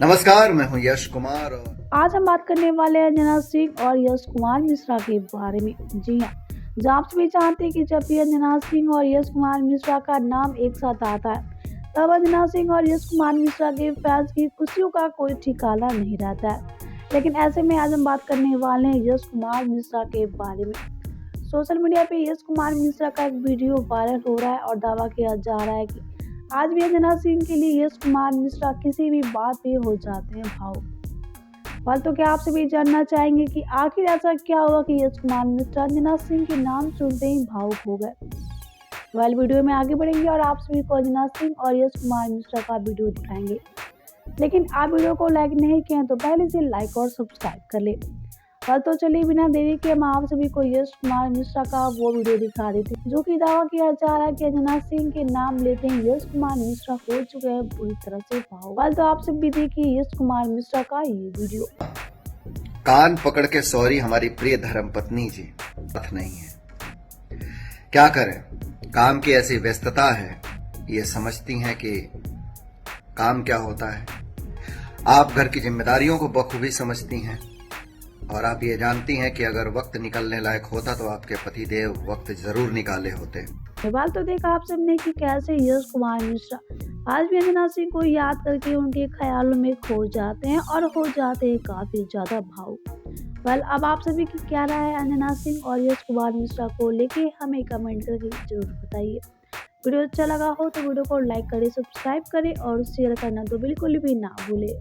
नमस्कार, मैं हूं यश कुमार और आज हम बात करने वाले हैं अंजना सिंह और यश कुमार मिश्रा के बारे में। जी हाँ, जहाँ आप सभी जानते हैं कि जब भी अंजना सिंह और यश कुमार मिश्रा का नाम एक साथ आता है, तब अंजना सिंह और यश कुमार मिश्रा के फैंस की खुशियों का कोई ठिकाना नहीं रहता है। लेकिन ऐसे में आज हम बात करने वाले हैं यश कुमार मिश्रा के बारे में। सोशल मीडिया पे यश कुमार मिश्रा का एक वीडियो वायरल हो रहा है और दावा किया जा रहा है कि आज भी अंजना सिंह के लिए यश कुमार मिश्रा किसी भी बात पे हो जाते हैं भावुक। फल तो क्या आपसे भी जानना चाहेंगे कि आखिर ऐसा क्या हुआ कि यश कुमार मिश्रा अंजना सिंह के नाम सुनते ही भावुक हो गए। वाइल वीडियो में आगे बढ़ेंगे और आप सभी को अंजना सिंह और यश कुमार मिश्रा का वीडियो दिखाएंगे। लेकिन आप वीडियो को लाइक नहीं किए तो पहले से लाइक और सब्सक्राइब कर ले। और तो चलिए बिना देरी के हम आप सभी को यश कुमार मिश्रा का वो वीडियो दिखा देते हैं जो कि दावा किया जा रहा है कि अंजना सिंह के नाम लेते ही यश कुमार मिश्रा हो चुके हैं पूरी तरह से भावुक। तो आप सब भी देखिए यश कुमार मिश्रा का ये वीडियो। कान पकड़ के सॉरी हमारी प्रिय धर्मपत्नी जी, बात नहीं है। क्या करें, काम की ऐसी व्यस्तता है। ये समझती हैं कि काम क्या होता है। आप घर की जिम्मेदारियों को बखूबी समझती हैं और आप ये जानती हैं कि अगर वक्त निकलने लायक होता तो आपके पतिदेव वक्त जरूर निकाले होते। सवाल तो देखा आप सबने कि कैसे यश कुमार मिश्रा आज भी अंजना सिंह को याद करके उनके ख्यालों में खो जाते हैं और हो जाते हैं काफी ज्यादा भावुक। अब आप सभी की क्या राय है अंजना सिंह और यश कुमार मिश्रा को लेके हमें कमेंट करके जरूर बताइए। वीडियो अच्छा लगा हो तो वीडियो को लाइक करें, सब्सक्राइब करें और शेयर करना तो बिल्कुल भी ना भूले।